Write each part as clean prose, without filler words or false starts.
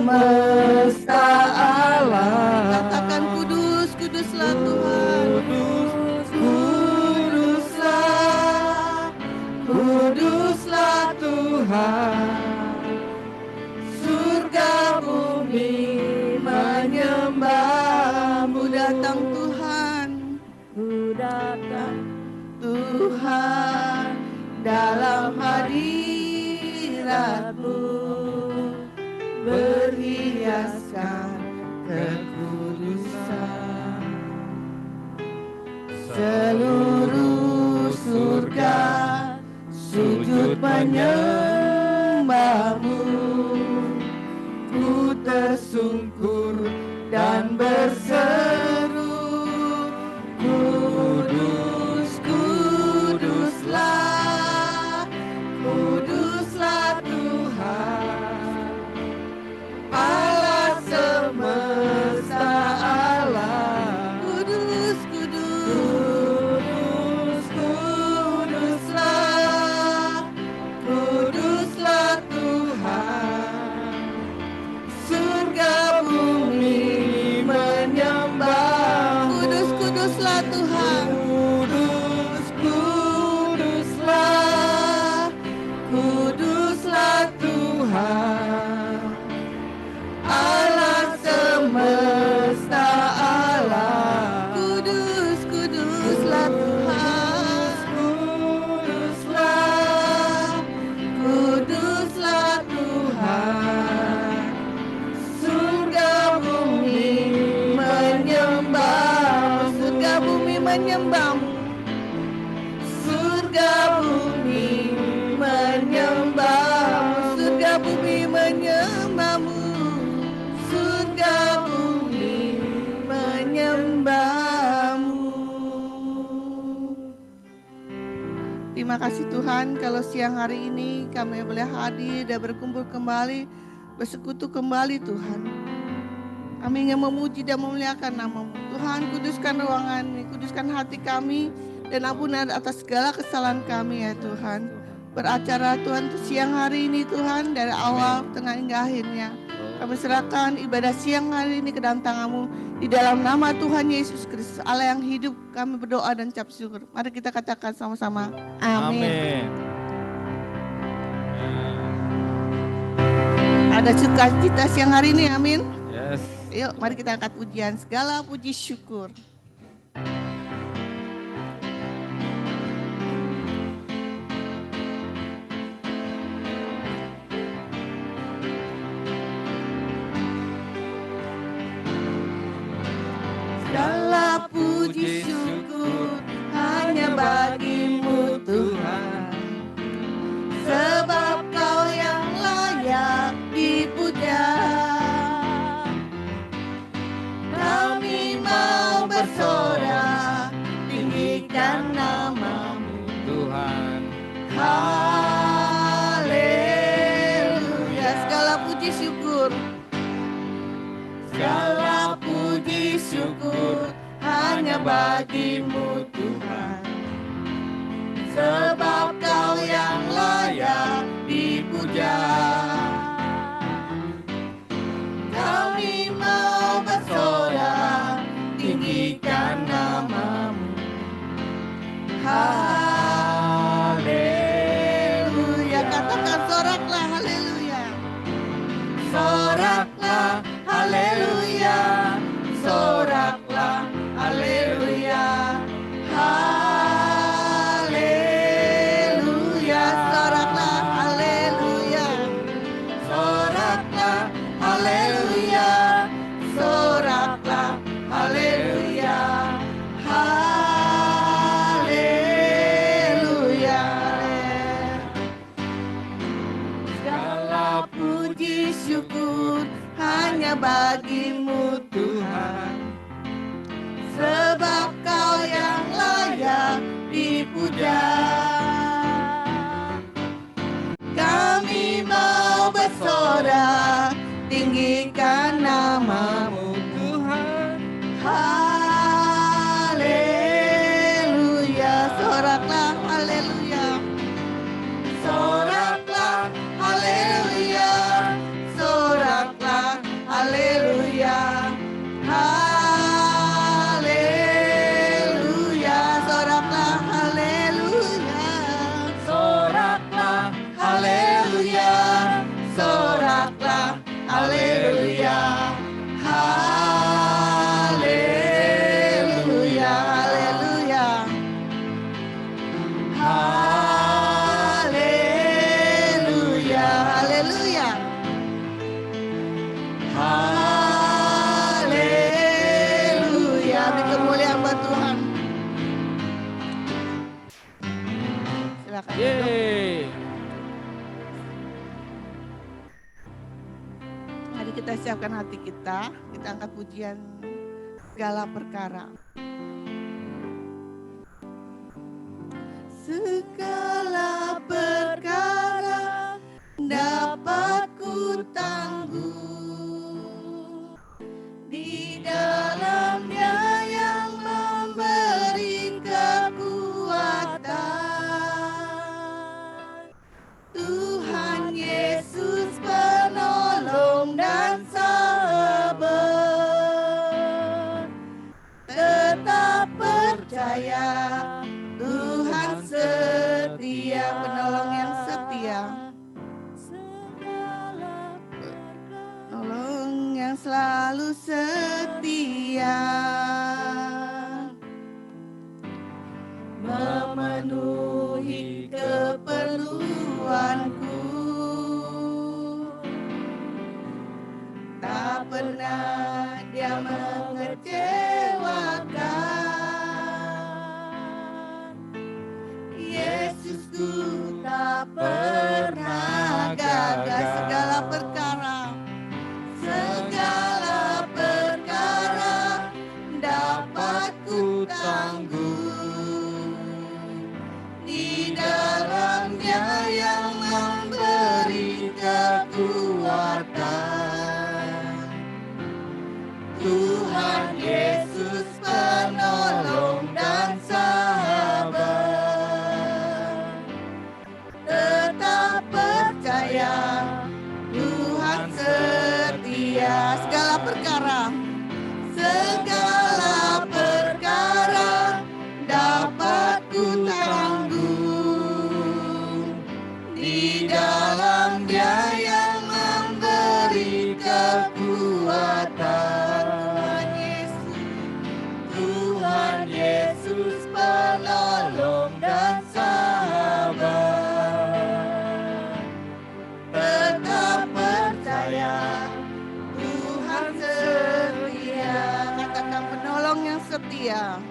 semesta alam. Katakan kudus, kuduslah Tuhan. Kuduslah, kuduslah Tuhan. Surga bumi menyembah-Mu. Datang Tuhan, datang Tuhan dalam hadirat-Mu, berhiaskan kekudusan. Seluruh surga sujud menyembah-Mu. Ku tersungkur dan berseru, kudus, kuduslah, kuduslah Tuhan, Allah semesta alam. kudus, kudus. Kudus, kuduslah, kuduslah Tuhan. Surga bumi menyembah. Kudus, kuduslah Tuhan. Kudus, kuduslah, kuduslah Tuhan, Allah semesta alam. Kudus, kuduslah Tuhan. Kuduslah, kuduslah Tuhan. Surga bumi menyembah. Surga bumi menyembah-Mu. Surga bumi menyembah-Mu. Surga bumi menyembah-Mu. Surga bumi menyembah-Mu. Terima kasih Tuhan kalau siang hari ini kami boleh hadir dan berkumpul kembali, bersekutu kembali Tuhan. Kami ingin memuji dan memuliakan nama-Mu. Tuhan, kuduskan ruangan ini, kuduskan hati kami, dan ampun atas segala kesalahan kami ya Tuhan. Beracara Tuhan siang hari ini Tuhan, dari awal, tengah hingga akhirnya. Kami serahkan ibadah siang hari ini ke dalam tangan-Mu. Di dalam nama Tuhan Yesus Kristus, Allah yang hidup, kami berdoa dan ucap syukur. Mari kita katakan sama-sama, amin. Ada sukacita siang hari ini, amin. Yes. Yuk, mari kita angkat pujian, segala puji syukur. Segala puji syukur hanya bagi-Mu Tuhan, sebab Kau yang layak dipuja. Kami mau bersorak, tinggikan nama-Mu Tuhan. Haleluya. Segala puji syukur. Segala puji syukur hanya bagi-Mu Tuhan, sebab Kau yang layak dipuja. Kami mau bersorak, tinggikan nama-Mu. Haleluya. Katakan soraklah, haleluya. Soraklah, haleluya. Soraklah, haleluya. Haleluya. Soraklah, haleluya. Soraklah, haleluya. Soraklah, haleluya. Haleluya. Segala puji syukur hanya bagi-Mu Tuhan, sebab Kau yang layak dipuja. Kami mau bersorak, tinggikan nama-Mu Tuhan. Haleluya. Soraklah, haleluya. Soraklah, haleluya. Soraklah, Haleluya. Haleluya. Haleluya. Haleluya. Haleluya. Haleluya. Beri kemuliaan buat Tuhan. Silakan. Yeay. Mari kita siapkan hati kita angkat pujian segala perkara. Segala perkara dapat ku tanggung di dalam-Nya yang memberi kekuatan. Tuhan Yesus penolong dan sahabat, tetap percaya Tuhan setia, penolong yang setia, penolong yang selalu setia, memenuhi keperluanku, tak pernah Dia mengecewakan. Yesusku tak pernah gagal. Segala perkara, segala perkara dapat ku tanggung di dalam-Nya yang memberi kekuatan. Tuhan Yesus penolong dan sahabat, tetap percaya Tuhan setia. Segala perkara, segala perkara dapat ku tanggung di dalam-Nya yang memberi kekuatan. Tuhan Yesus penolong dan sahabat, tetap percaya Tuhan setia. Katakan penolong yang setia,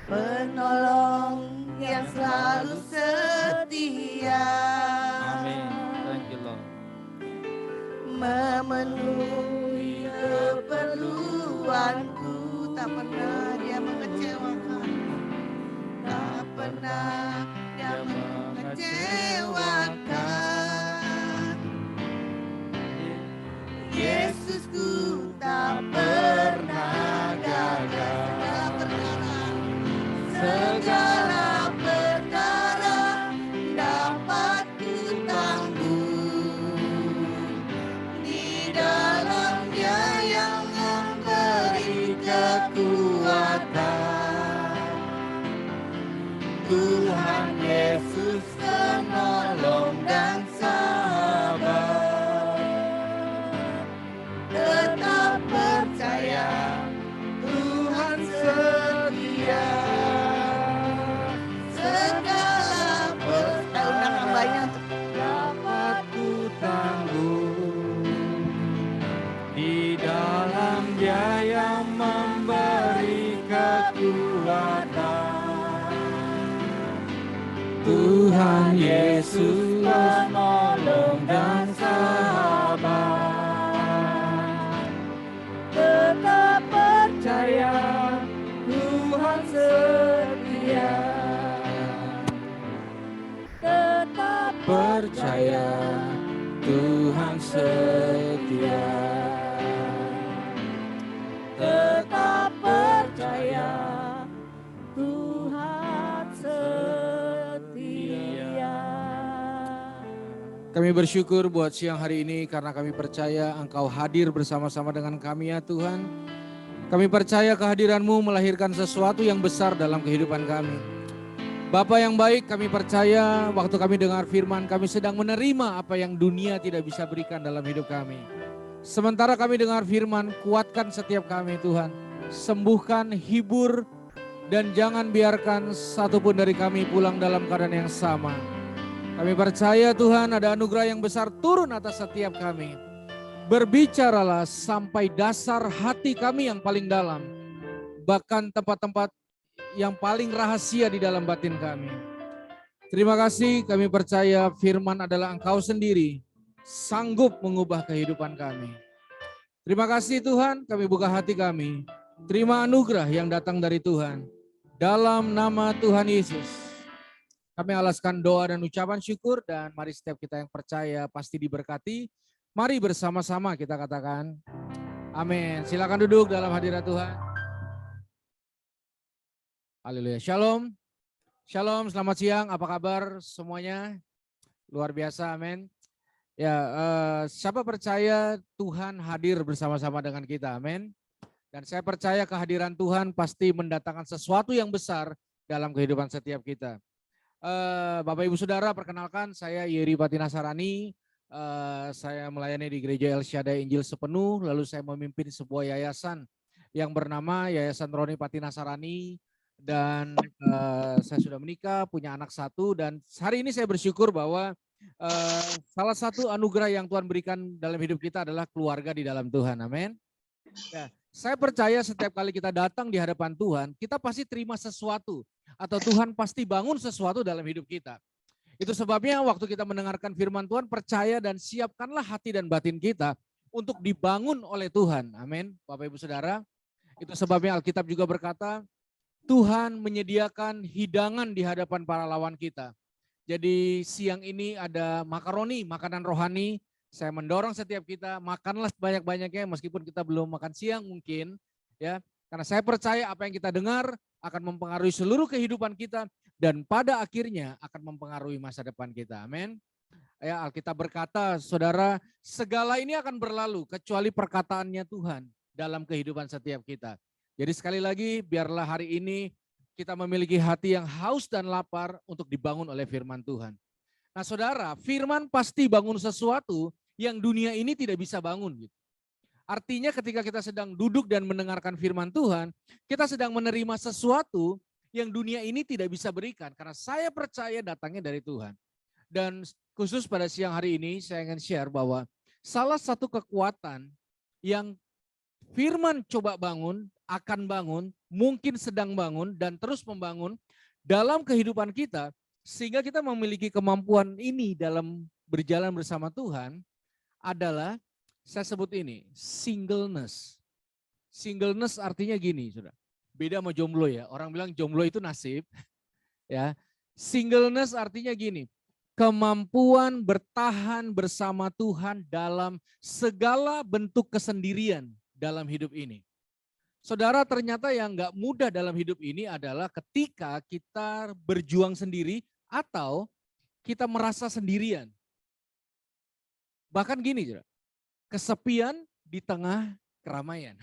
penolong yang selalu setia. Amin. Thank you Lord. Memenuhi keperluanku, tak pernah Dia mengecewakan, tak pernah Dia mengecewakan. Yesusku tak pernah gagal. Segala perkara dapat ku tanggung di dalam-Nya yang memberi kekuatan. Tuhan Yesus penolong dan sahabat, tetap percaya Tuhan setia. Segala perkara hambanya Dapat ku tanggung di dalam Dia yang memberi kekuatan. Tuhan Yesus penolong dan sahabat, tetap percaya Tuhan setia. Tetap percaya Tuhan setia. Tetap percaya Tuhan setia. Kami bersyukur buat siang hari ini karena kami percaya Engkau hadir bersama-sama dengan kami ya Tuhan. Kami percaya kehadiran-Mu melahirkan sesuatu yang besar dalam kehidupan kami. Bapa yang baik, kami percaya waktu kami dengar firman, kami sedang menerima apa yang dunia tidak bisa berikan dalam hidup kami. Sementara kami dengar firman, kuatkan setiap kami Tuhan. Sembuhkan, hibur, dan jangan biarkan satupun dari kami pulang dalam keadaan yang sama. Kami percaya Tuhan ada anugerah yang besar turun atas setiap kami. Berbicaralah sampai dasar hati kami yang paling dalam. Bahkan tempat-tempat yang paling rahasia di dalam batin kami. Terima kasih, kami percaya firman adalah Engkau sendiri sanggup mengubah kehidupan kami. Terima kasih Tuhan, kami buka hati kami. Terima anugerah yang datang dari Tuhan. Dalam nama Tuhan Yesus. Kami alaskan doa dan ucapan syukur dan mari setiap kita yang percaya pasti diberkati. Mari bersama-sama kita katakan amin. Silakan duduk dalam hadirat Tuhan. Haleluya. Shalom. Shalom, selamat siang. Apa kabar semuanya? Luar biasa, amin. Ya, siapa percaya Tuhan hadir bersama-sama dengan kita, amin. Dan saya percaya kehadiran Tuhan pasti mendatangkan sesuatu yang besar dalam kehidupan setiap kita. Bapak Ibu Saudara, perkenalkan saya Yeri Patinasarani. Saya melayani di Gereja El Shaddai Injil Sepenuh, lalu saya memimpin sebuah yayasan yang bernama Yayasan Roni Patinasarani. Dan saya sudah menikah, punya anak satu, dan hari ini saya bersyukur bahwa salah satu anugerah yang Tuhan berikan dalam hidup kita adalah keluarga di dalam Tuhan, amin. Ya, saya percaya setiap kali kita datang di hadapan Tuhan, kita pasti terima sesuatu, atau Tuhan pasti bangun sesuatu dalam hidup kita. Itu sebabnya waktu kita mendengarkan firman Tuhan, percaya dan siapkanlah hati dan batin kita untuk dibangun oleh Tuhan, amin. Bapak Ibu Saudara, itu sebabnya Alkitab juga berkata, Tuhan menyediakan hidangan di hadapan para lawan kita. Jadi siang ini ada makaroni, makanan rohani. Saya mendorong setiap kita makanlah banyak-banyaknya meskipun kita belum makan siang mungkin, ya. Karena saya percaya apa yang kita dengar akan mempengaruhi seluruh kehidupan kita dan pada akhirnya akan mempengaruhi masa depan kita. Amin. Ya, Alkitab berkata, Saudara, segala ini akan berlalu kecuali perkataannya Tuhan dalam kehidupan setiap kita. Jadi sekali lagi biarlah hari ini kita memiliki hati yang haus dan lapar untuk dibangun oleh firman Tuhan. Nah saudara, firman pasti bangun sesuatu yang dunia ini tidak bisa bangun. Artinya ketika kita sedang duduk dan mendengarkan firman Tuhan, kita sedang menerima sesuatu yang dunia ini tidak bisa berikan. Karena saya percaya datangnya dari Tuhan. Dan khusus pada siang hari ini saya ingin share bahwa salah satu kekuatan yang firman coba bangun, akan bangun, mungkin sedang bangun dan terus membangun dalam kehidupan kita sehingga kita memiliki kemampuan ini dalam berjalan bersama Tuhan adalah saya sebut ini singleness. Singleness artinya gini, Saudara. Beda sama jomblo ya. Orang bilang jomblo itu nasib. Ya. Singleness artinya gini. Kemampuan bertahan bersama Tuhan dalam segala bentuk kesendirian dalam hidup ini. Saudara, ternyata yang nggak mudah dalam hidup ini adalah ketika kita berjuang sendiri atau kita merasa sendirian. Bahkan gini, kesepian di tengah keramaian.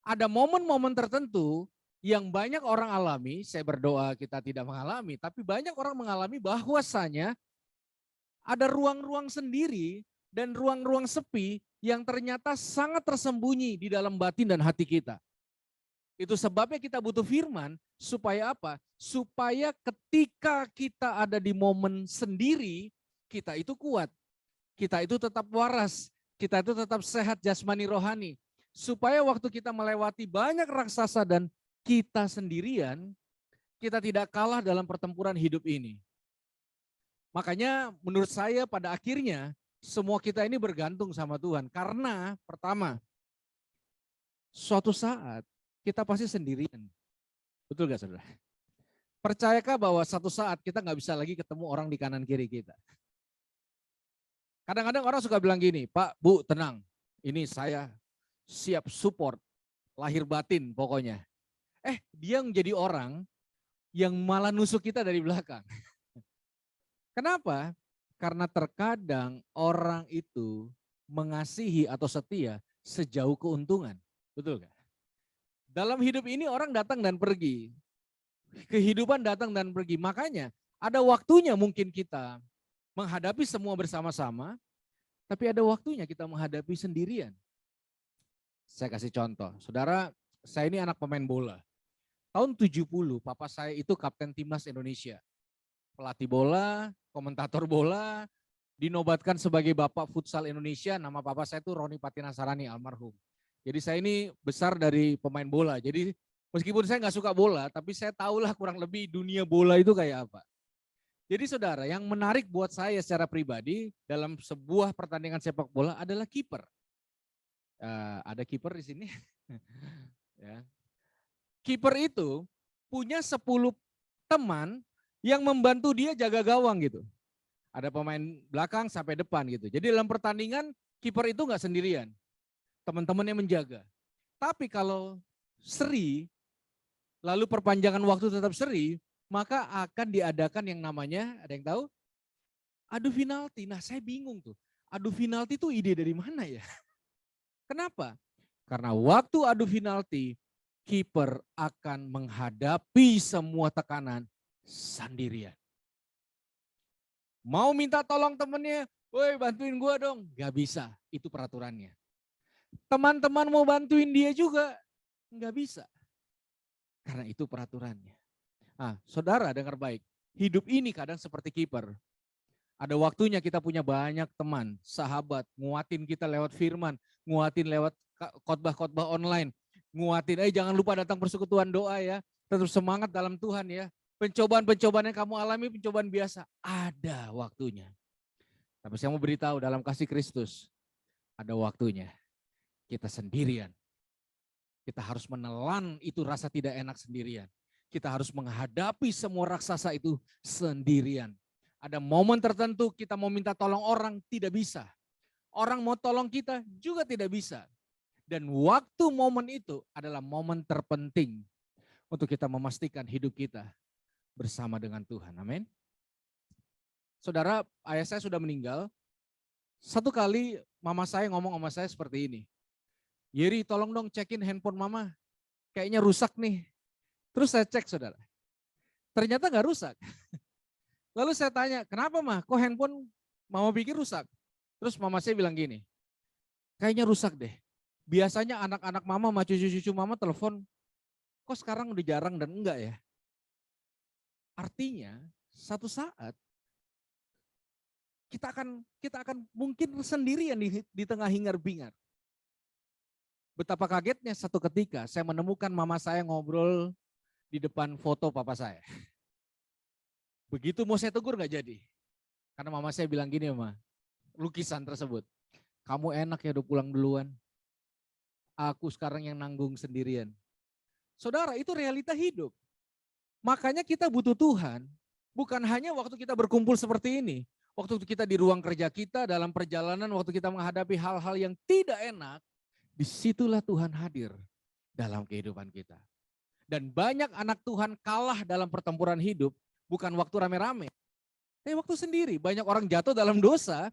Ada momen-momen tertentu yang banyak orang alami, saya berdoa kita tidak mengalami, tapi banyak orang mengalami bahwasanya ada ruang-ruang sendiri dan ruang-ruang sepi yang ternyata sangat tersembunyi di dalam batin dan hati kita. Itu sebabnya kita butuh firman supaya apa? Supaya ketika kita ada di momen sendiri, kita itu kuat. Kita itu tetap waras, kita itu tetap sehat jasmani rohani. Supaya waktu kita melewati banyak raksasa dan kita sendirian, kita tidak kalah dalam pertempuran hidup ini. Makanya menurut saya pada akhirnya semua kita ini bergantung sama Tuhan. Karena pertama, suatu saat kita pasti sendirian. Betul gak saudara? Percayakah bahwa suatu saat kita gak bisa lagi ketemu orang di kanan kiri kita? Kadang-kadang orang suka bilang gini, Pak, Bu, tenang. Ini saya siap support, lahir batin pokoknya. Dia menjadi orang yang malah nusuk kita dari belakang. Kenapa? Karena terkadang orang itu mengasihi atau setia sejauh keuntungan. Betul gak? Dalam hidup ini orang datang dan pergi. Kehidupan datang dan pergi. Makanya ada waktunya mungkin kita menghadapi semua bersama-sama, tapi ada waktunya kita menghadapi sendirian. Saya kasih contoh. Saudara, saya ini anak pemain bola. Tahun 70, papa saya itu kapten timnas Indonesia. Pelatih bola, komentator bola, dinobatkan sebagai Bapak Futsal Indonesia. Nama papa saya itu Roni Patinasarani, almarhum. Jadi saya ini besar dari pemain bola. Jadi meskipun saya nggak suka bola, tapi saya tahulah kurang lebih dunia bola itu kayak apa. Jadi saudara, yang menarik buat saya secara pribadi dalam sebuah pertandingan sepak bola adalah kiper. Ada kiper di sini. Ya. Kiper itu punya 10 teman yang membantu dia jaga gawang gitu. Ada pemain belakang sampai depan gitu. Jadi dalam pertandingan kiper itu nggak sendirian. Teman-temannya menjaga. Tapi kalau seri, lalu perpanjangan waktu tetap seri, maka akan diadakan yang namanya, ada yang tahu? Adu penalti. Nah saya bingung tuh. Adu penalti itu ide dari mana ya? Kenapa? Karena waktu adu penalti, kiper akan menghadapi semua tekanan sendirian. Mau minta tolong temennya, woi bantuin gua dong. Gak bisa, itu peraturannya. Teman-teman mau bantuin dia juga, gak bisa. Karena itu peraturannya. Nah, saudara dengar baik, hidup ini kadang seperti kiper. Ada waktunya kita punya banyak teman, sahabat, nguatin kita lewat firman, nguatin lewat khotbah-khotbah online, nguatin, jangan lupa datang persekutuan doa ya, tetap semangat dalam Tuhan ya. Pencobaan-pencobaan yang kamu alami, pencobaan biasa, ada waktunya. Tapi saya mau beritahu dalam kasih Kristus, ada waktunya. Kita sendirian. Kita harus menelan itu rasa tidak enak sendirian. Kita harus menghadapi semua raksasa itu sendirian. Ada momen tertentu kita mau minta tolong orang, tidak bisa. Orang mau tolong kita juga tidak bisa. Dan waktu momen itu adalah momen terpenting untuk kita memastikan hidup kita bersama dengan Tuhan. Amin. Saudara, ayah saya sudah meninggal. Satu kali mama saya ngomong sama saya seperti ini. Yeri, tolong dong cekin handphone mama. Kayaknya rusak nih. Terus saya cek saudara. Ternyata gak rusak. Lalu saya tanya, kenapa mah? Kok handphone mama pikir rusak? Terus mama saya bilang gini, kayaknya rusak deh. Biasanya anak-anak mama sama cucu-cucu mama telepon, kok sekarang udah jarang dan enggak ya? Artinya satu saat kita akan mungkin sendirian di tengah hingar-bingar. Betapa kagetnya satu ketika saya menemukan mama saya ngobrol di depan foto papa saya. Begitu mau saya tegur gak jadi. Karena mama saya bilang gini sama lukisan tersebut. Kamu enak ya udah pulang duluan. Aku sekarang yang nanggung sendirian. Saudara, itu realita hidup. Makanya kita butuh Tuhan. Bukan hanya waktu kita berkumpul seperti ini. Waktu kita di ruang kerja kita, dalam perjalanan, waktu kita menghadapi hal-hal yang tidak enak. Disitulah Tuhan hadir dalam kehidupan kita. Dan banyak anak Tuhan kalah dalam pertempuran hidup. Bukan waktu rame-rame, tapi waktu sendiri. Banyak orang jatuh dalam dosa,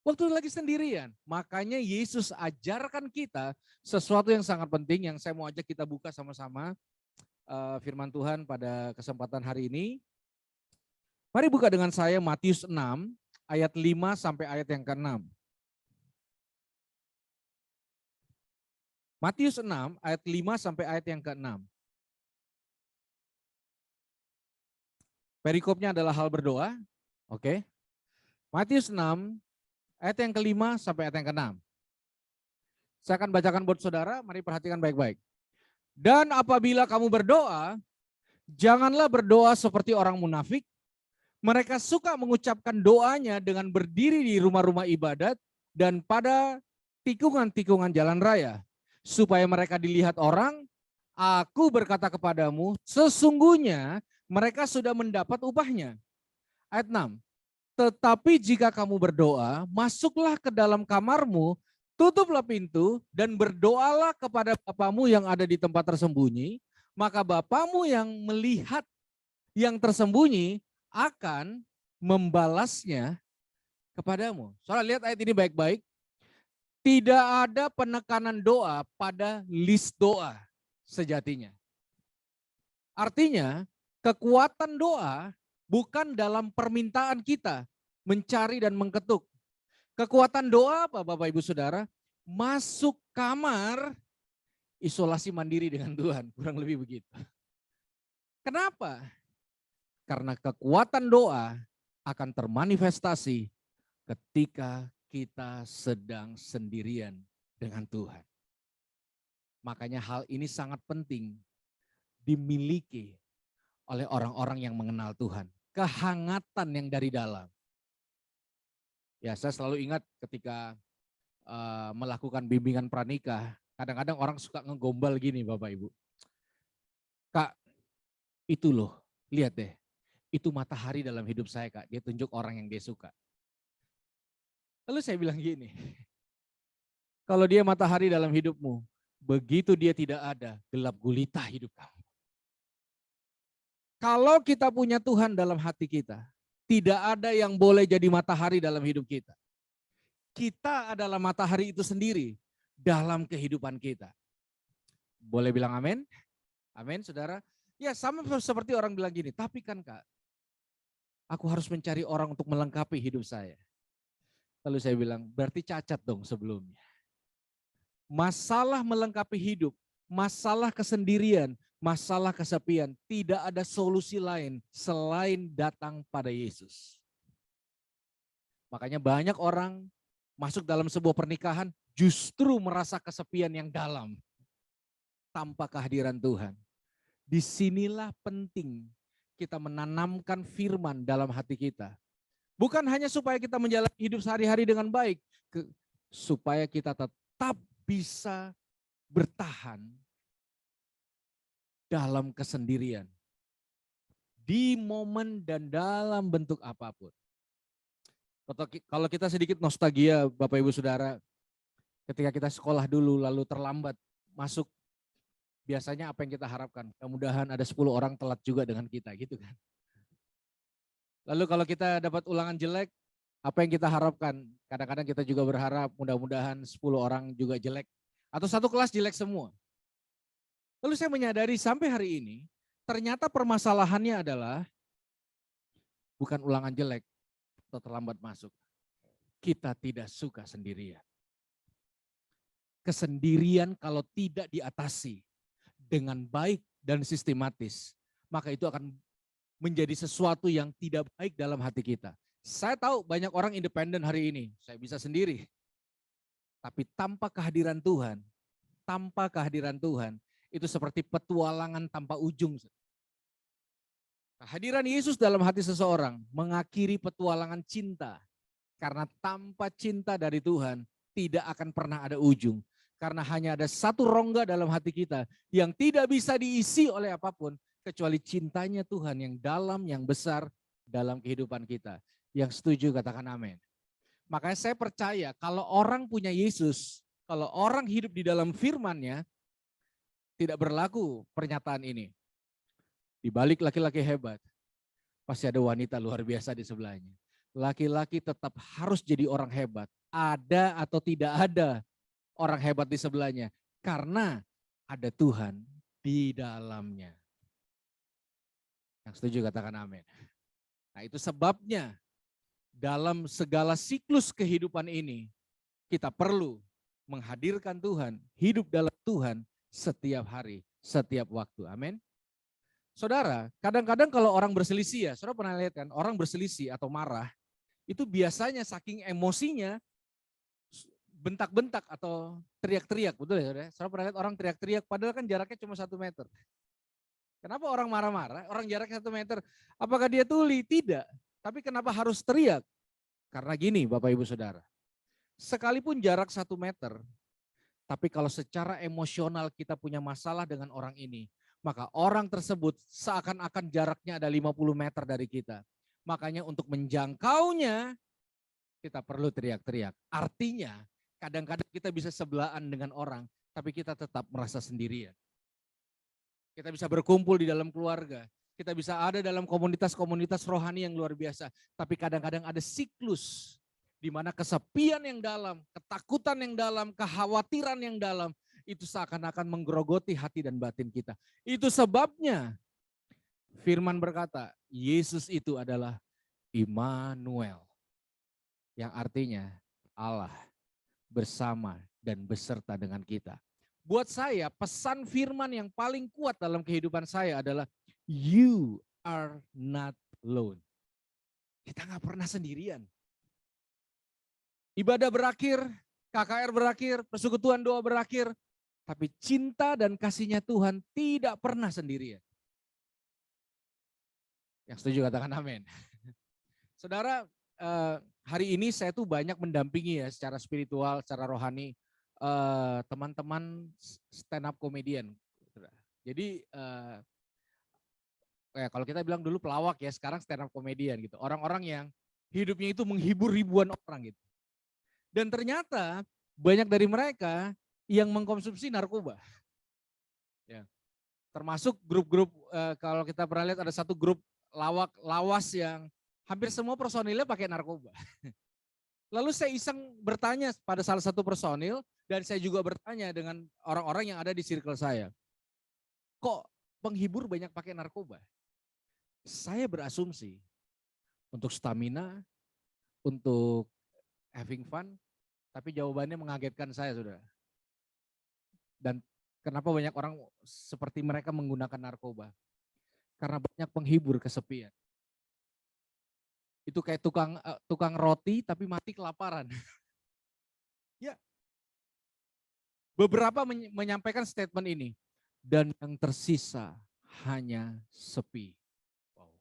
waktu lagi sendirian. Makanya Yesus ajarkan kita sesuatu yang sangat penting yang saya mau ajak kita buka sama-sama firman Tuhan pada kesempatan hari ini. Mari buka dengan saya Matius 6 ayat 5 sampai ayat yang ke-6. Matius 6 ayat 5 sampai ayat yang ke-6. Perikopnya adalah hal berdoa. Oke. Matius 6 ayat yang ke-5 sampai ayat yang ke-6. Saya akan bacakan buat saudara, mari perhatikan baik-baik. Dan apabila kamu berdoa, janganlah berdoa seperti orang munafik. Mereka suka mengucapkan doanya dengan berdiri di rumah-rumah ibadat dan pada tikungan-tikungan jalan raya. Supaya mereka dilihat orang, aku berkata kepadamu, sesungguhnya mereka sudah mendapat upahnya. Ayat 6. Tetapi jika kamu berdoa, masuklah ke dalam kamarmu, tutuplah pintu, dan berdoalah kepada Bapamu yang ada di tempat tersembunyi, maka Bapamu yang melihat yang tersembunyi akan membalasnya kepadamu. Soalnya lihat ayat ini baik-baik. Tidak ada penekanan doa pada list doa sejatinya. Artinya, Kekuatan doa bukan dalam permintaan kita mencari dan mengketuk. Kekuatan doa apa Bapak Ibu Saudara? Masuk kamar isolasi mandiri dengan Tuhan, kurang lebih begitu. Kenapa? Karena kekuatan doa akan termanifestasi ketika kita sedang sendirian dengan Tuhan. Makanya hal ini sangat penting dimiliki oleh orang-orang yang mengenal Tuhan. Kehangatan yang dari dalam. Ya, saya selalu ingat ketika melakukan bimbingan pranikah, kadang-kadang orang suka ngegombal gini Bapak Ibu. Kak, itu loh, lihat deh, itu matahari dalam hidup saya Kak, dia tunjuk orang yang dia suka. Lalu saya bilang gini, kalau dia matahari dalam hidupmu, begitu dia tidak ada, gelap gulita hidup kamu. Kalau kita punya Tuhan dalam hati kita, tidak ada yang boleh jadi matahari dalam hidup kita. Kita adalah matahari itu sendiri dalam kehidupan kita. Boleh bilang amin? Amin, saudara. Ya sama seperti orang bilang gini, tapi kan Kak, aku harus mencari orang untuk melengkapi hidup saya. Lalu saya bilang, berarti cacat dong sebelumnya. Masalah melengkapi hidup, masalah kesendirian, masalah kesepian, tidak ada solusi lain selain datang pada Yesus. Makanya banyak orang masuk dalam sebuah pernikahan justru merasa kesepian yang dalam tanpa kehadiran Tuhan. Disinilah penting kita menanamkan firman dalam hati kita. Bukan hanya supaya kita menjalani hidup sehari-hari dengan baik, supaya kita tetap bisa bertahan dalam kesendirian. Di momen dan dalam bentuk apapun. Kalau kita sedikit nostalgia Bapak Ibu Saudara, ketika kita sekolah dulu lalu terlambat masuk, biasanya apa yang kita harapkan? Mudah-mudahan ada 10 orang telat juga dengan kita gitu kan. Lalu kalau kita dapat ulangan jelek, apa yang kita harapkan? Kadang-kadang kita juga berharap mudah-mudahan 10 orang juga jelek. Atau satu kelas jelek semua. Lalu saya menyadari sampai hari ini, ternyata permasalahannya adalah bukan ulangan jelek atau terlambat masuk. Kita tidak suka sendirian. Kesendirian kalau tidak diatasi dengan baik dan sistematis, maka itu akan menjadi sesuatu yang tidak baik dalam hati kita. Saya tahu banyak orang independen hari ini, saya bisa sendiri. Tapi tanpa kehadiran Tuhan, itu seperti petualangan tanpa ujung. Kehadiran Yesus dalam hati seseorang mengakhiri petualangan cinta. Karena tanpa cinta dari Tuhan, tidak akan pernah ada ujung. Karena hanya ada satu rongga dalam hati kita yang tidak bisa diisi oleh apapun, kecuali cintanya Tuhan yang dalam, yang besar dalam kehidupan kita. Yang setuju katakan amin. Makanya saya percaya kalau orang punya Yesus, kalau orang hidup di dalam firman-Nya, tidak berlaku pernyataan ini. Di balik laki-laki hebat, pasti ada wanita luar biasa di sebelahnya. Laki-laki tetap harus jadi orang hebat. Ada atau tidak ada orang hebat di sebelahnya. Karena ada Tuhan di dalamnya. Yang setuju katakan amin. Nah itu sebabnya dalam segala siklus kehidupan ini, kita perlu menghadirkan Tuhan, hidup dalam Tuhan setiap hari, setiap waktu. Amin. Saudara, kadang-kadang kalau orang berselisih ya, saudara pernah lihat kan, orang berselisih atau marah, itu biasanya saking emosinya, bentak-bentak atau teriak-teriak, betul ya saudara? Saudara pernah lihat orang teriak-teriak, padahal kan jaraknya cuma 1 meter. Kenapa orang marah-marah, orang jaraknya 1 meter, apakah dia tuli? Tidak, tapi kenapa harus teriak? Karena gini Bapak Ibu Saudara, sekalipun jarak 1 meter, tapi kalau secara emosional kita punya masalah dengan orang ini, maka orang tersebut seakan-akan jaraknya ada 50 meter dari kita. Makanya untuk menjangkaunya, kita perlu teriak-teriak. Artinya kadang-kadang kita bisa sebelahan dengan orang, tapi kita tetap merasa sendirian. Kita bisa berkumpul di dalam keluarga, kita bisa ada dalam komunitas-komunitas rohani yang luar biasa. Tapi kadang-kadang ada siklus di mana kesepian yang dalam, ketakutan yang dalam, kekhawatiran yang dalam, itu seakan-akan menggerogoti hati dan batin kita. Itu sebabnya Firman berkata, Yesus itu adalah Immanuel, yang artinya Allah bersama dan beserta dengan kita. Buat saya, pesan firman yang paling kuat dalam kehidupan saya adalah you are not alone. Kita nggak pernah sendirian. Ibadah berakhir, KKR berakhir, persekutuan doa berakhir, tapi cinta dan kasihnya Tuhan tidak pernah sendirian. Yang setuju katakan amin. Saudara, hari ini saya tuh banyak mendampingi ya secara spiritual, secara rohani, teman-teman stand up comedian. Jadi kalau kita bilang dulu pelawak ya, sekarang stand up comedian gitu. Orang-orang yang hidupnya itu menghibur ribuan orang gitu. Dan ternyata banyak dari mereka yang mengkonsumsi narkoba. Ya. Termasuk grup-grup, kalau kita pernah lihat ada satu grup lawas yang hampir semua personilnya pakai narkoba. Lalu saya iseng bertanya pada salah satu personil, dan saya juga bertanya dengan orang-orang yang ada di circle saya. Kok penghibur banyak pakai narkoba? Saya berasumsi untuk stamina, untuk having fun, tapi jawabannya mengagetkan saya, saudara. Dan kenapa banyak orang seperti mereka menggunakan narkoba? Karena banyak penghibur kesepian. Itu kayak tukang roti tapi mati kelaparan. Ya. Beberapa menyampaikan statement ini. Dan yang tersisa hanya sepi. Wow.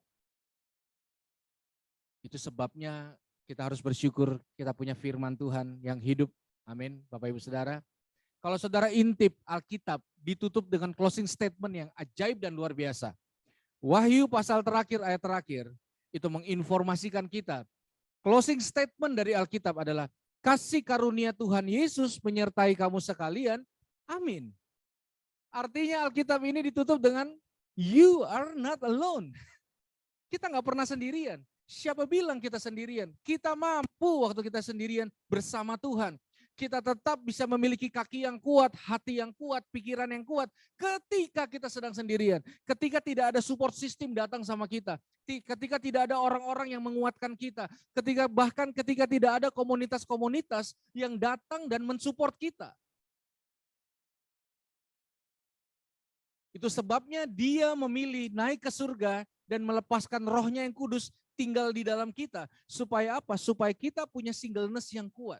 Itu sebabnya kita harus bersyukur kita punya firman Tuhan yang hidup. Amin, Bapak Ibu Saudara. Kalau saudara intip Alkitab ditutup dengan closing statement yang ajaib dan luar biasa. Wahyu pasal terakhir, ayat terakhir, itu menginformasikan kita. Closing statement dari Alkitab adalah, kasih karunia Tuhan Yesus menyertai kamu sekalian. Amin. Artinya Alkitab ini ditutup dengan, you are not alone. Kita nggak pernah sendirian. Siapa bilang kita sendirian? Kita mampu waktu kita sendirian bersama Tuhan. Kita tetap bisa memiliki kaki yang kuat, hati yang kuat, pikiran yang kuat ketika kita sedang sendirian. Ketika tidak ada support system datang sama kita. Ketika tidak ada orang-orang yang menguatkan kita. Bahkan ketika tidak ada komunitas-komunitas yang datang dan mensupport kita. Itu sebabnya dia memilih naik ke surga dan melepaskan rohnya yang kudus tinggal di dalam kita. Supaya apa? Supaya kita punya singleness yang kuat.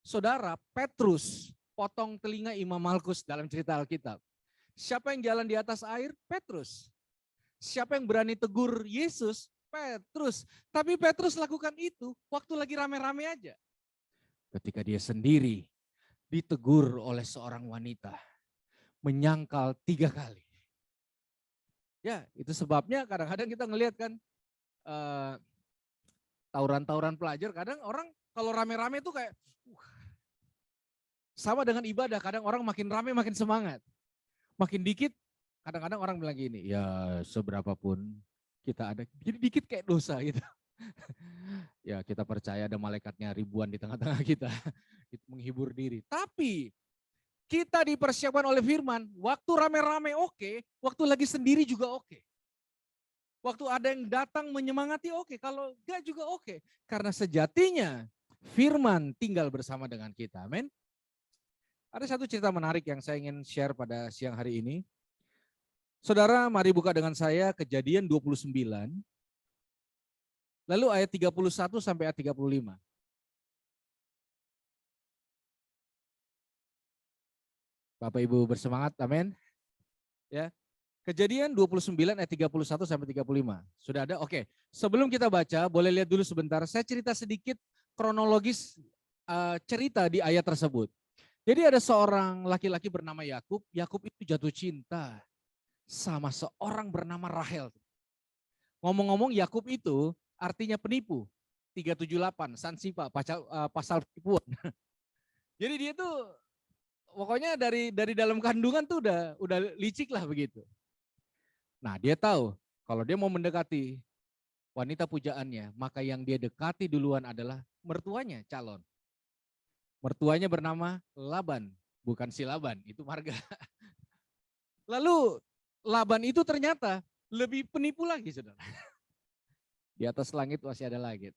Saudara, Petrus potong telinga Imam Malkus dalam cerita Alkitab. Siapa yang jalan di atas air? Petrus. Siapa yang berani tegur Yesus? Petrus. Tapi Petrus lakukan itu waktu lagi rame-rame aja. Ketika dia sendiri ditegur oleh seorang wanita. Menyangkal 3 kali. Ya, itu sebabnya kadang-kadang kita ngelihat kan tawuran-tawuran pelajar, kadang orang kalau rame-rame itu kayak sama dengan ibadah, kadang orang makin rame makin semangat. Makin dikit, kadang-kadang orang bilang gini, ya seberapapun kita ada, jadi dikit kayak dosa gitu. Ya kita percaya ada malaikatnya ribuan di tengah-tengah kita, itu menghibur diri. Tapi kita dipersiapkan oleh firman, waktu rame-rame oke, waktu lagi sendiri juga oke. Waktu ada yang datang menyemangati oke, kalau enggak juga oke. Karena sejatinya firman tinggal bersama dengan kita, amin. Ada satu cerita menarik yang saya ingin share pada siang hari ini. Saudara, mari buka dengan saya Kejadian 29, lalu ayat 31 sampai ayat 35. Bapak Ibu bersemangat, amin. Ya. Kejadian 29 ayat 31 sampai 35. Sudah ada? Oke. Sebelum kita baca, boleh lihat dulu sebentar. Saya cerita sedikit kronologis cerita di ayat tersebut. Jadi ada seorang laki-laki bernama Yakub. Yakub itu jatuh cinta sama seorang bernama Rahel. Ngomong-ngomong Yakub itu artinya penipu. 378 Sansipa pasal penipuan. Jadi dia tuh pokoknya dari dalam kandungan tuh udah licik lah begitu. Nah dia tahu kalau dia mau mendekati wanita pujaannya, maka yang dia dekati duluan adalah mertuanya calon. Mertuanya bernama Laban, bukan si Laban, itu marga. Lalu Laban itu ternyata lebih penipu lagi saudara. Di atas langit masih ada langit.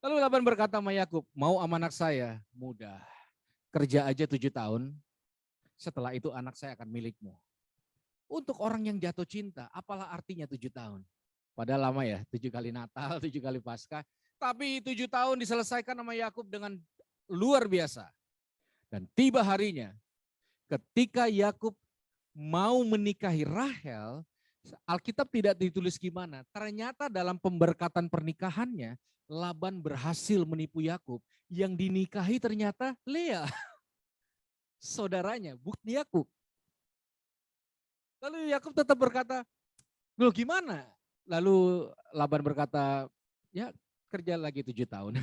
Lalu Laban berkata sama Yakub, mau sama anak saya? Mudah. Kerja aja 7 tahun, setelah itu anak saya akan milikmu. Untuk orang yang jatuh cinta, apalah artinya 7 tahun? Padahal lama ya, 7 kali Natal, 7 kali Paskah. Tapi 7 tahun diselesaikan sama Yakub dengan luar biasa. Dan tiba harinya, ketika Yakub mau menikahi Rahel, Alkitab tidak ditulis gimana. Ternyata dalam pemberkatan pernikahannya, Laban berhasil menipu Yakub. Yang dinikahi ternyata Lea, saudaranya, bukan Yakub. Lalu Yakub tetap berkata, loh gimana? Lalu Laban berkata, ya kerja lagi 7 tahun.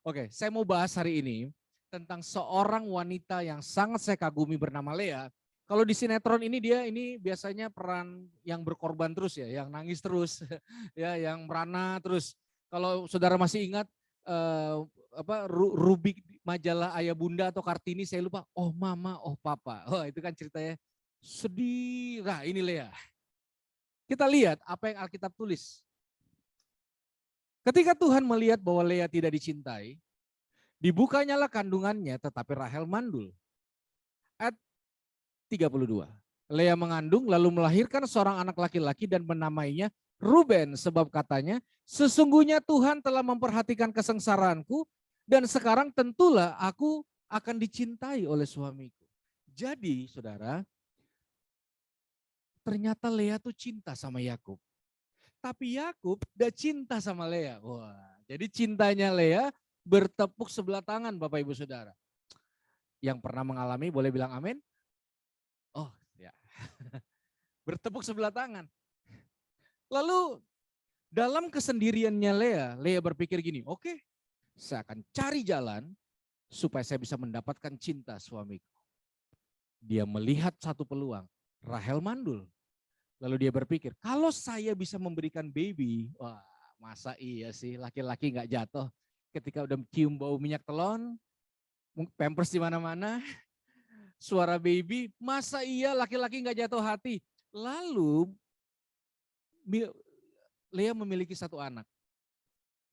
Oke, saya mau bahas hari ini tentang seorang wanita yang sangat saya kagumi bernama Lea. Kalau di sinetron ini biasanya peran yang berkorban terus ya, yang nangis terus, ya, yang merana terus. Kalau saudara masih ingat Rubik majalah Ayah Bunda atau Kartini, saya lupa. Oh mama, oh papa. Oh itu kan ceritanya sedih. Nah ini Lea. Kita lihat apa yang Alkitab tulis. Ketika Tuhan melihat bahwa Lea tidak dicintai, dibukanyalah kandungannya tetapi Rahel mandul. Ayat 32. Lea mengandung lalu melahirkan seorang anak laki-laki dan menamainya Ruben sebab katanya sesungguhnya Tuhan telah memperhatikan kesengsaraanku dan sekarang tentulah aku akan dicintai oleh suamiku. Jadi saudara, ternyata Lea tuh cinta sama Yakub. Tapi Yakub udah cinta sama Lea. Wah, jadi cintanya Lea bertepuk sebelah tangan Bapak Ibu Saudara. Yang pernah mengalami boleh bilang amin? Oh ya, bertepuk sebelah tangan. Lalu dalam kesendiriannya Lea berpikir gini, oke, saya akan cari jalan supaya saya bisa mendapatkan cinta suamiku. Dia melihat satu peluang, Rahel mandul. Lalu dia berpikir, kalau saya bisa memberikan baby, wah masa iya sih laki-laki nggak jatuh ketika udah cium bau minyak telon, pampers di mana-mana, suara baby, masa iya laki-laki nggak jatuh hati. Lalu Lea memiliki satu anak.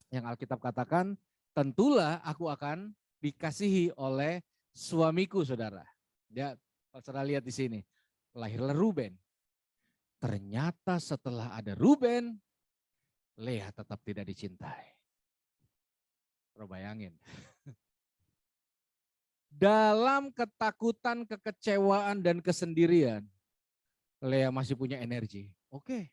Yang Alkitab katakan, tentulah aku akan dikasihi oleh suamiku saudara. Ya, kalau saudara lihat di sini, lahirlah Ruben. Ternyata setelah ada Ruben, Lea tetap tidak dicintai. Coba bayangin. Dalam ketakutan, kekecewaan, dan kesendirian, Lea masih punya energi. Oke.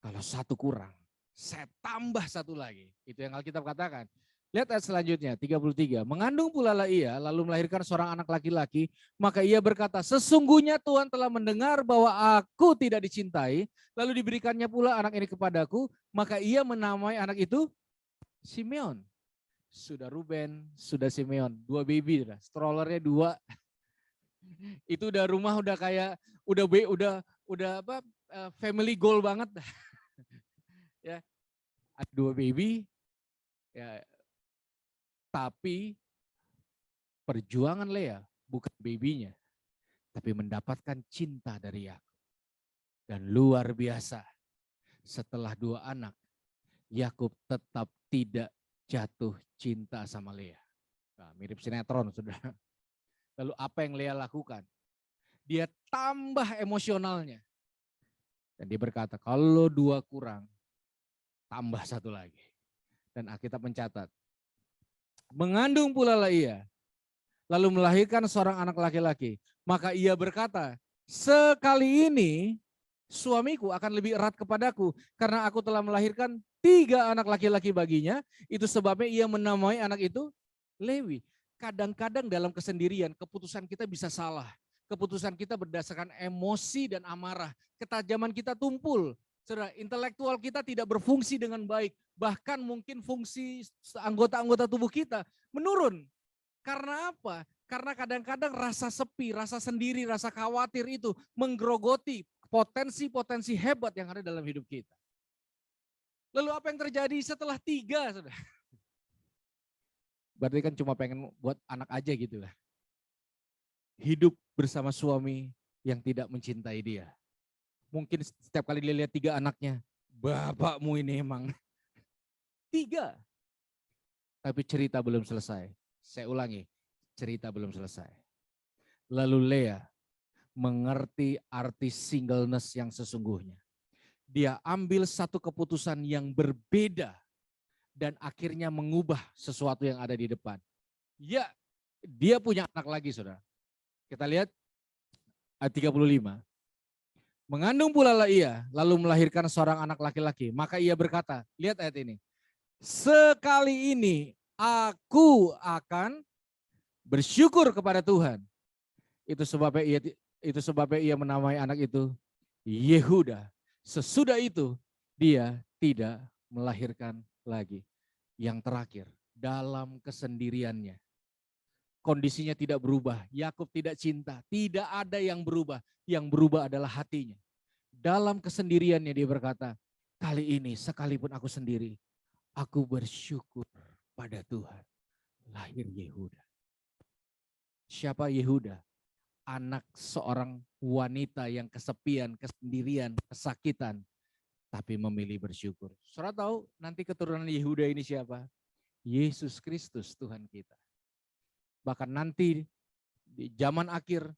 Kalau satu kurang, saya tambah satu lagi. Itu yang Alkitab katakan. Lihat ayat selanjutnya, 33. Mengandung pula lah ia, lalu melahirkan seorang anak laki-laki. Maka ia berkata, sesungguhnya Tuhan telah mendengar bahwa aku tidak dicintai. Lalu diberikannya pula anak ini kepadaku. Maka ia menamai anak itu Simeon. Sudah Ruben, sudah Simeon. 2 baby, strollernya 2. Itu udah rumah udah kayak, udah apa, family goal banget. Ya, ada 2 baby, ya. Tapi perjuangan Lea bukan babynya, tapi mendapatkan cinta dari Yakub. Dan luar biasa, setelah 2 anak, Yakub tetap tidak jatuh cinta sama Lea. Nah, mirip sinetron, saudara. Lalu apa yang Lea lakukan? Dia tambah emosionalnya. Dan dia berkata, kalau 2 kurang, tambah 1 lagi. Dan Alkitab mencatat, mengandung pula lah ia, lalu melahirkan seorang anak laki-laki. Maka ia berkata, sekali ini suamiku akan lebih erat kepadaku karena aku telah melahirkan 3 anak laki-laki baginya. Itu sebabnya ia menamai anak itu Lewi. Kadang-kadang dalam kesendirian keputusan kita bisa salah. Keputusan kita berdasarkan emosi dan amarah. Ketajaman kita tumpul. Saudara, intelektual kita tidak berfungsi dengan baik. Bahkan mungkin fungsi anggota-anggota tubuh kita menurun. Karena apa? Karena kadang-kadang rasa sepi, rasa sendiri, rasa khawatir itu menggerogoti potensi-potensi hebat yang ada dalam hidup kita. Lalu apa yang terjadi setelah 3? Saudara? Berarti kan cuma pengen buat anak aja gitu lah. Hidup bersama suami yang tidak mencintai dia. Mungkin setiap kali dia lihat 3 anaknya, bapakmu ini emang 3. Tapi cerita belum selesai. Saya ulangi, cerita belum selesai. Lalu Lea mengerti arti singleness yang sesungguhnya. Dia ambil satu keputusan yang berbeda dan akhirnya mengubah sesuatu yang ada di depan. Ya, dia punya anak lagi, saudara. Kita lihat ayat 35. Mengandung pula lah ia, lalu melahirkan seorang anak laki-laki. Maka ia berkata, lihat ayat ini. Sekali ini aku akan bersyukur kepada Tuhan. Itu sebabnya ia menamai anak itu Yehuda. Sesudah itu dia tidak melahirkan lagi. Yang terakhir, dalam kesendiriannya. Kondisinya tidak berubah, Yakub tidak cinta, tidak ada yang berubah. Yang berubah adalah hatinya. Dalam kesendiriannya dia berkata, kali ini sekalipun aku sendiri, aku bersyukur pada Tuhan. Lahir Yehuda. Siapa Yehuda? Anak seorang wanita yang kesepian, kesendirian, kesakitan, tapi memilih bersyukur. Saudara tahu nanti keturunan Yehuda ini siapa? Yesus Kristus Tuhan kita. Bahkan nanti di zaman akhir,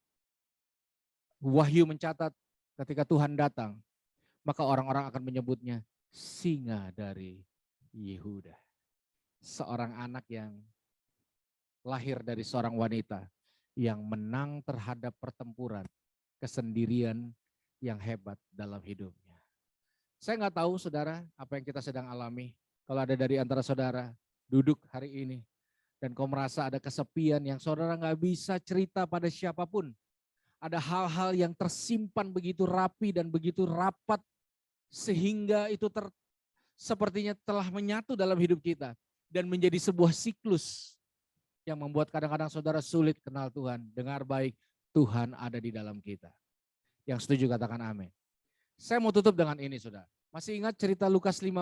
Wahyu mencatat ketika Tuhan datang, maka orang-orang akan menyebutnya singa dari Yehuda. Seorang anak yang lahir dari seorang wanita yang menang terhadap pertempuran, kesendirian yang hebat dalam hidupnya. Saya nggak tahu saudara apa yang kita sedang alami. Kalau ada dari antara saudara duduk hari ini dan kau merasa ada kesepian yang saudara nggak bisa cerita pada siapapun. Ada hal-hal yang tersimpan begitu rapi dan begitu rapat sehingga itu sepertinya telah menyatu dalam hidup kita dan menjadi sebuah siklus yang membuat kadang-kadang saudara sulit kenal Tuhan. Dengar baik, Tuhan ada di dalam kita. Yang setuju katakan amin. Saya mau tutup dengan ini saudara. Masih ingat cerita Lukas 15?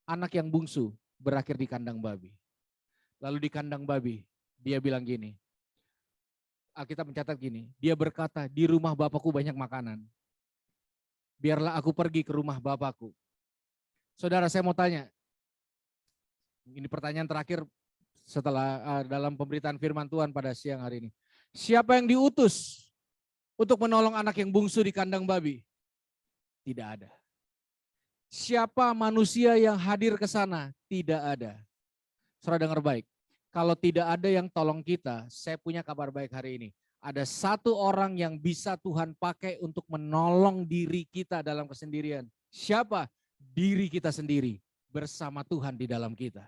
Anak yang bungsu berakhir di kandang babi. Lalu di kandang babi, dia bilang gini, Alkitab mencatat gini, dia berkata, di rumah Bapakku banyak makanan. Biarlah aku pergi ke rumah Bapakku. Saudara, saya mau tanya, ini pertanyaan terakhir setelah dalam pemberitaan firman Tuhan pada siang hari ini. Siapa yang diutus untuk menolong anak yang bungsu di kandang babi? Tidak ada. Siapa manusia yang hadir ke sana? Tidak ada. Saudara dengar baik. Kalau tidak ada yang tolong kita, saya punya kabar baik hari ini. Ada satu orang yang bisa Tuhan pakai untuk menolong diri kita dalam kesendirian. Siapa? Diri kita sendiri bersama Tuhan di dalam kita.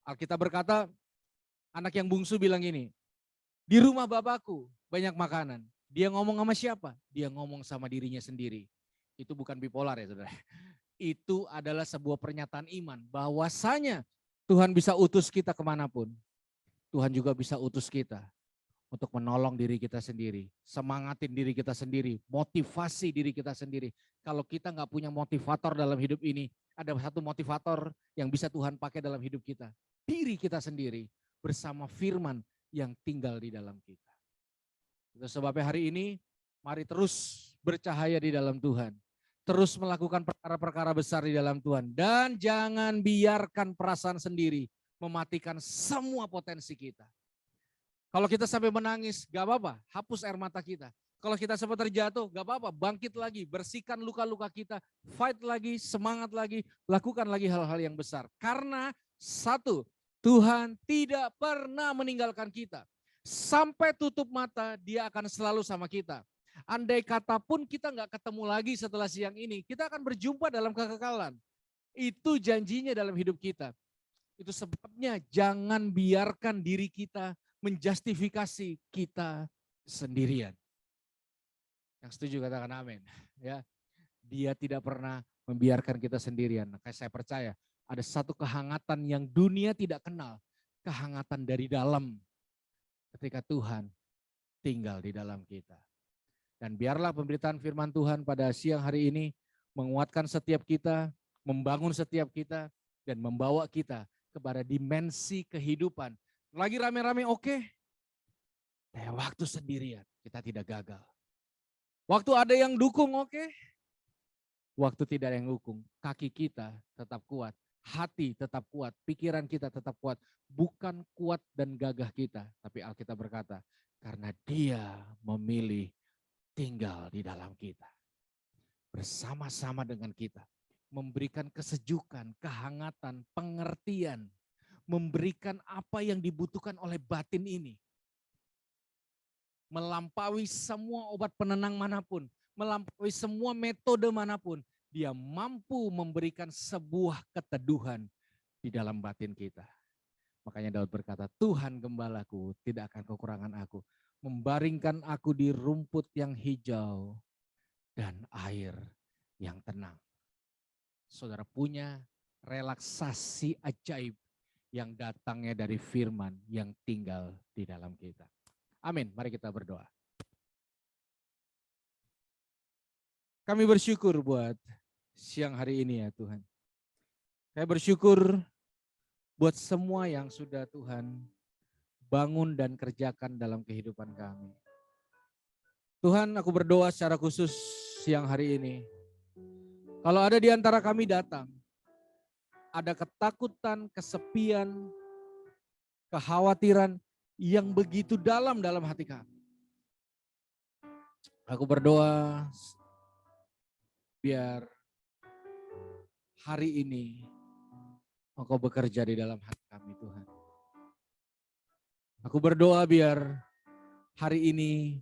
Alkitab berkata, anak yang bungsu bilang gini, di rumah Bapakku banyak makanan. Dia ngomong sama siapa? Dia ngomong sama dirinya sendiri. Itu bukan bipolar ya saudara. Itu adalah sebuah pernyataan iman bahwasanya Tuhan bisa utus kita kemanapun. Tuhan juga bisa utus kita untuk menolong diri kita sendiri. Semangatin diri kita sendiri. Motivasi diri kita sendiri. Kalau kita nggak punya motivator dalam hidup ini, ada satu motivator yang bisa Tuhan pakai dalam hidup kita. Diri kita sendiri bersama firman yang tinggal di dalam kita. Itu sebabnya hari ini, mari terus bercahaya di dalam Tuhan. Terus melakukan perkara-perkara besar di dalam Tuhan. Dan jangan biarkan perasaan sendiri mematikan semua potensi kita. Kalau kita sampai menangis, gak apa-apa, hapus air mata kita. Kalau kita sempat terjatuh, gak apa-apa, bangkit lagi, bersihkan luka-luka kita, fight lagi, semangat lagi, lakukan lagi hal-hal yang besar. Karena satu, Tuhan tidak pernah meninggalkan kita. Sampai tutup mata, dia akan selalu sama kita. Andai kata pun kita nggak ketemu lagi setelah siang ini, kita akan berjumpa dalam kekekalan. Itu janjinya dalam hidup kita. Itu sebabnya jangan biarkan diri kita menjustifikasi kita sendirian. Yang setuju katakan amin. Ya, dia tidak pernah membiarkan kita sendirian. Makanya saya percaya ada satu kehangatan yang dunia tidak kenal, kehangatan dari dalam. Ketika Tuhan tinggal di dalam kita. Dan biarlah pemberitaan firman Tuhan pada siang hari ini menguatkan setiap kita, membangun setiap kita, dan membawa kita kepada dimensi kehidupan. Lagi rame-rame oke, waktu sendirian kita tidak gagal. Waktu ada yang dukung, oke. Waktu tidak ada yang dukung, kaki kita tetap kuat, hati tetap kuat, pikiran kita tetap kuat. Bukan kuat dan gagah kita, tapi Alkitab berkata, karena Dia memilih tinggal di dalam kita. Bersama-sama dengan kita. Memberikan kesejukan, kehangatan, pengertian. Memberikan apa yang dibutuhkan oleh batin ini. Melampaui semua obat penenang manapun. Melampaui semua metode manapun. Dia mampu memberikan sebuah keteduhan di dalam batin kita. Makanya Daud berkata, Tuhan gembalaku tidak akan kekurangan aku. Membaringkan aku di rumput yang hijau dan air yang tenang. Saudara punya relaksasi ajaib yang datangnya dari firman yang tinggal di dalam kita. Amin, mari kita berdoa. Kami bersyukur buat siang hari ini ya Tuhan. Saya bersyukur buat semua yang sudah Tuhan bangun dan kerjakan dalam kehidupan kami. Tuhan, aku berdoa secara khusus siang hari ini. Kalau ada di antara kami datang, ada ketakutan, kesepian, kekhawatiran yang begitu dalam hati kami. Aku berdoa biar hari ini Engkau bekerja di dalam hati kami Tuhan. Aku berdoa biar hari ini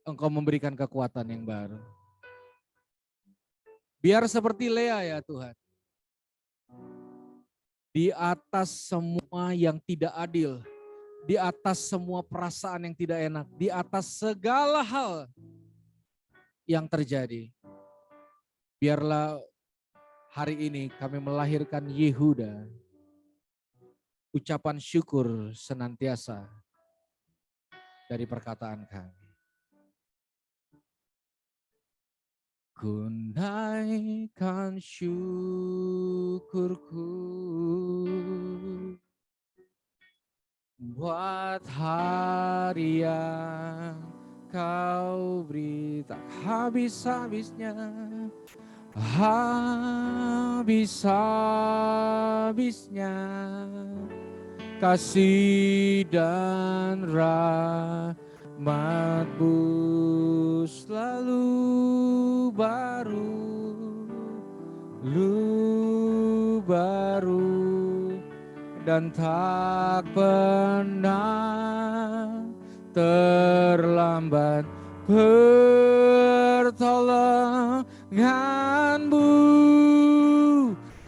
Engkau memberikan kekuatan yang baru. Biar seperti Lea ya Tuhan. Di atas semua yang tidak adil, di atas semua perasaan yang tidak enak, di atas segala hal yang terjadi. Biarlah hari ini kami melahirkan Yehuda, ucapan syukur senantiasa dari perkataan kami. Ku naikkan syukurku buat hari yang kau beri tak habis-habisnya, habis-habisnya kasih dan rahmat-Mu selalu baru dan tak pernah terlambat. Pertolongan-Mu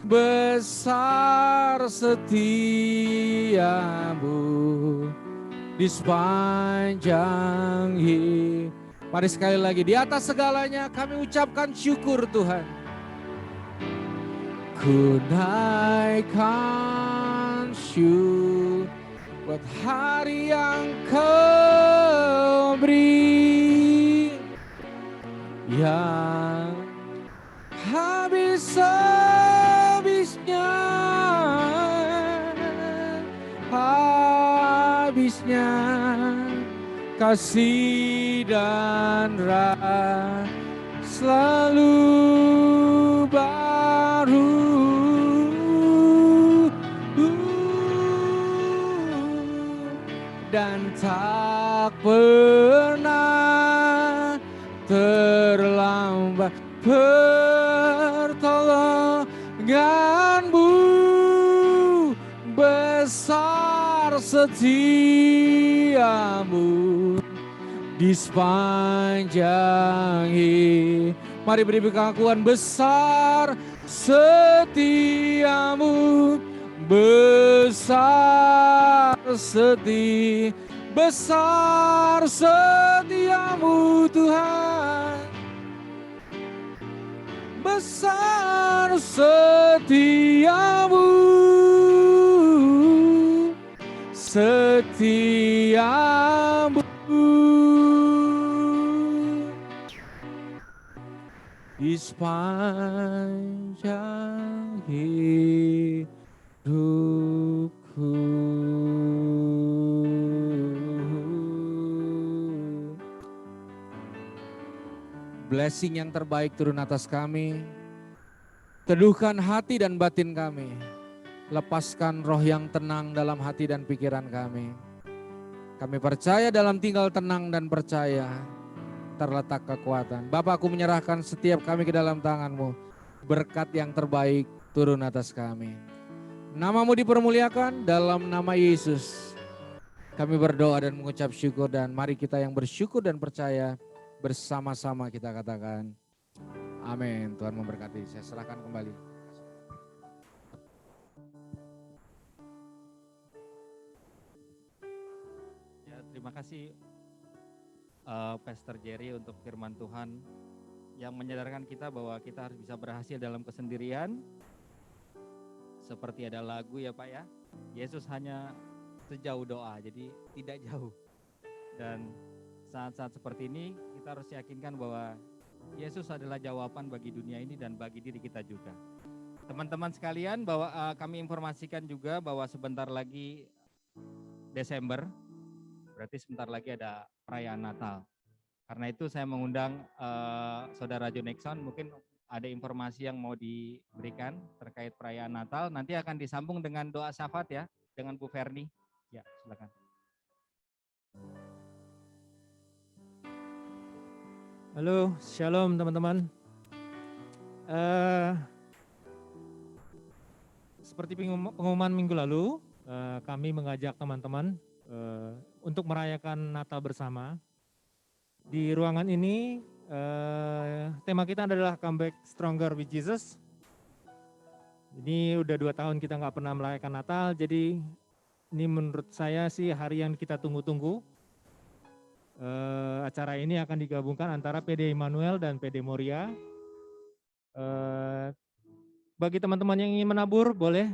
besar, setia-Mu di sepanjang hidup. Mari sekali lagi, di atas segalanya kami ucapkan syukur Tuhan. Ku naikkan syukur buat hari yang Kau beri, yang habis-habisnya, kasih dan selalu baru. Dan tak pernah terlambat. Pertolongan-Mu besar, setia-Mu di sepanjang hidup. Mari beri pengakuan, besar setia-Mu, besar setia-Mu Tuhan, besar setia-Mu, setia-Mu di sepanjang hidupku. blessing yang terbaik turun atas kami. Teduhkan hati dan batin kami. Lepaskan roh yang tenang dalam hati dan pikiran kami. Kami percaya dalam tinggal tenang dan percaya terletak kekuatan. Bapa, aku menyerahkan setiap kami ke dalam tangan-Mu. Berkat yang terbaik turun atas kami. Nama-Mu dipermuliakan dalam nama Yesus. Kami berdoa dan mengucap syukur, dan mari kita yang bersyukur dan percaya bersama-sama kita katakan amin. Tuhan memberkati. Saya serahkan kembali. Ya, terima kasih Pastor Jerry untuk firman Tuhan yang menyadarkan kita bahwa kita harus bisa berhasil dalam kesendirian. Seperti ada lagu ya Pak ya, Yesus hanya sejauh doa, jadi tidak jauh. Dan saat-saat seperti ini kita harus yakinkan bahwa Yesus adalah jawaban bagi dunia ini dan bagi diri kita juga. Teman-teman sekalian, bahwa kami informasikan juga bahwa sebentar lagi Desember, berarti sebentar lagi ada perayaan Natal. Karena itu saya mengundang Saudara John Nixon, mungkin ada informasi yang mau diberikan terkait perayaan Natal. Nanti akan disambung dengan doa syafaat ya, dengan Bu Ferni. Ya, silakan. Halo, shalom teman-teman. Seperti pengumuman minggu lalu, kami mengajak teman-teman untuk merayakan Natal bersama. Di ruangan ini, tema kita adalah Comeback Stronger with Jesus. Ini udah 2 tahun kita nggak pernah merayakan Natal, jadi ini menurut saya sih hari yang kita tunggu-tunggu. Acara ini akan digabungkan antara PD Immanuel dan PD Moria. Bagi teman-teman yang ingin menabur, boleh.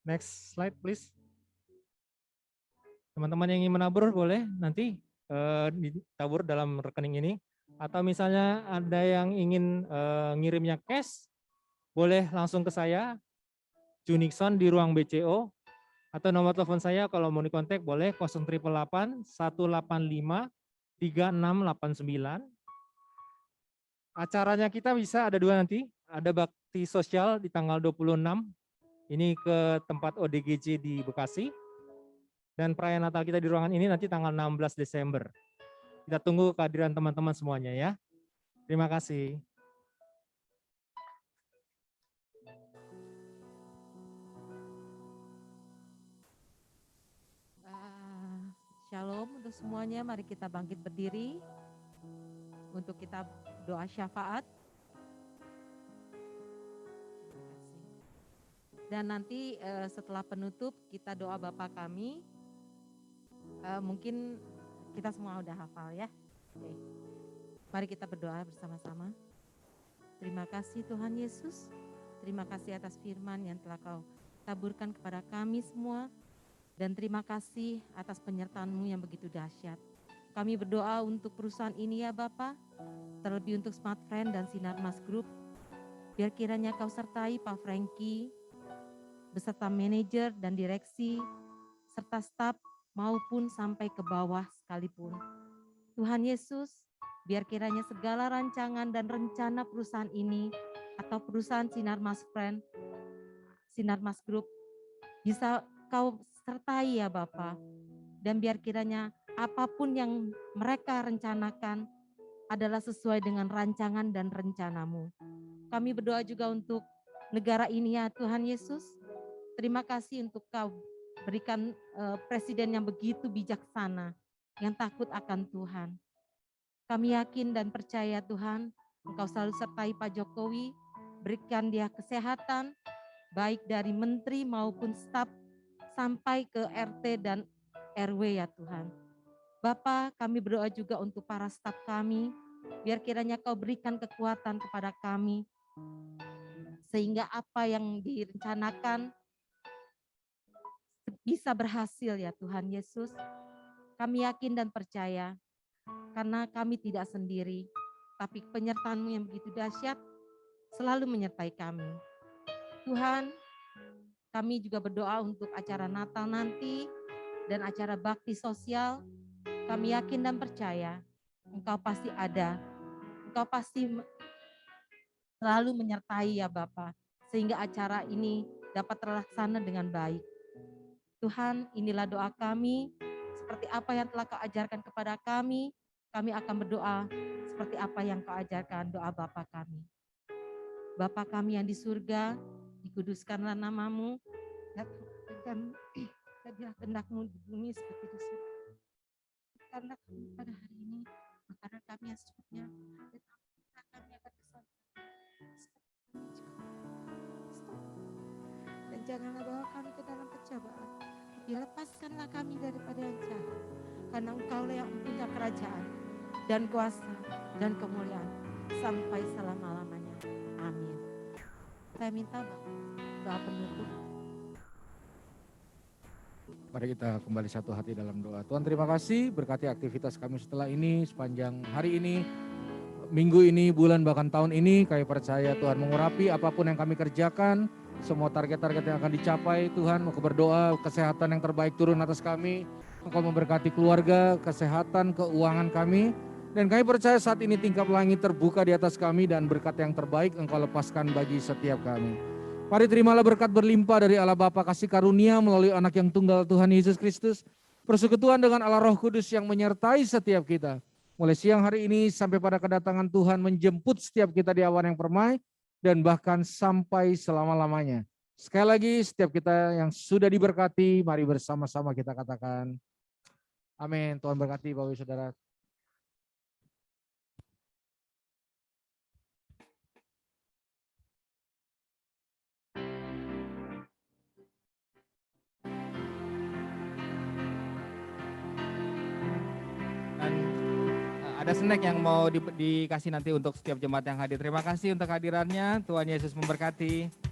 Next slide please. Teman-teman yang ingin menabur boleh nanti ditabur dalam rekening ini. Atau misalnya ada yang ingin ngirimnya cash, boleh langsung ke saya, Junixon di ruang BCO. Atau nomor telepon saya kalau mau dikontak boleh 0888 185 3689. Acaranya kita bisa ada 2 nanti, ada bakti sosial di tanggal 26, ini ke tempat ODGJ di Bekasi. Dan perayaan Natal kita di ruangan ini nanti tanggal 16 Desember. Kita tunggu kehadiran teman-teman semuanya ya. Terima kasih. Shalom untuk semuanya, mari kita bangkit berdiri untuk kita doa syafaat. Dan nanti setelah penutup kita doa Bapa kami. Mungkin kita semua udah hafal ya. Oke. Mari kita berdoa bersama-sama. Terima kasih Tuhan Yesus. Terima kasih atas firman yang telah Kau taburkan kepada kami semua. Dan terima kasih atas penyertaan-Mu yang begitu dahsyat. Kami berdoa untuk perusahaan ini ya Bapa, terlebih untuk Smart Friend dan Sinar Mas Group. Biar kiranya Kau sertai Pak Frankie, beserta manajer dan direksi, serta staf maupun sampai ke bawah sekalipun. Tuhan Yesus, biar kiranya segala rancangan dan rencana perusahaan ini atau perusahaan Sinar Mas Friend, Sinar Mas Group bisa Kau sertai ya Bapa, dan biar kiranya apapun yang mereka rencanakan adalah sesuai dengan rancangan dan rencana-Mu. Kami berdoa juga untuk negara ini ya Tuhan Yesus. Terima kasih untuk Kau berikan presiden yang begitu bijaksana, yang takut akan Tuhan. Kami yakin dan percaya Tuhan, Engkau selalu sertai Pak Jokowi, berikan dia kesehatan, baik dari menteri maupun staf, sampai ke RT dan RW ya Tuhan. Bapa, kami berdoa juga untuk para staf kami, biar kiranya Kau berikan kekuatan kepada kami, sehingga apa yang direncanakan bisa berhasil ya Tuhan Yesus. Kami yakin dan percaya, karena kami tidak sendiri, tapi penyertaan-Mu yang begitu dahsyat selalu menyertai kami. Tuhan, kami juga berdoa untuk acara Natal nanti dan acara bakti sosial. Kami yakin dan percaya Engkau pasti ada Engkau pasti selalu menyertai ya Bapa, sehingga acara ini dapat terlaksana dengan baik. Tuhan, inilah doa kami, seperti apa yang telah Kau ajarkan kepada kami akan berdoa seperti apa yang Kau ajarkan doa Bapa kami. Bapa kami yang di surga, dikuduskanlah namamu, dan jadilah kehendak-Mu di bumi seperti di surga. Karena kami pada hari ini, makanan kami yang secukupnya, dan ampunilah kami akan kesalahan dan janganlah bawa kami ke dalam pencobaan, tapi lepaskanlah kami daripada yang jahat, karena Engkaulah yang mempunyai kerajaan dan kuasa dan kemuliaan sampai selama-lamanya. Amin. Saya minta doa penutup. Mari kita kembali satu hati dalam doa. Tuhan, terima kasih berkati aktivitas kami setelah ini, sepanjang hari ini, minggu ini, bulan bahkan tahun ini. Kami percaya Tuhan mengurapi apapun yang kami kerjakan, semua target-target yang akan dicapai. Tuhan, mau berdoa kesehatan yang terbaik turun atas kami. Engkau memberkati keluarga, kesehatan, keuangan kami. Dan kami percaya saat ini tingkap langit terbuka di atas kami dan berkat yang terbaik Engkau lepaskan bagi setiap kami. Mari terimalah berkat berlimpah dari Allah Bapa kasih karunia melalui anak yang tunggal Tuhan Yesus Kristus. Persekutuan dengan Allah Roh Kudus yang menyertai setiap kita. Mulai siang hari ini sampai pada kedatangan Tuhan menjemput setiap kita di awan yang permai. Dan bahkan sampai selama-lamanya. Sekali lagi setiap kita yang sudah diberkati, mari bersama-sama kita katakan amin. Tuhan berkati Bapak Ibu Saudara. Dan ada snack yang mau dikasih nanti untuk setiap jemaat yang hadir. Terima kasih untuk hadirannya. Tuhan Yesus memberkati.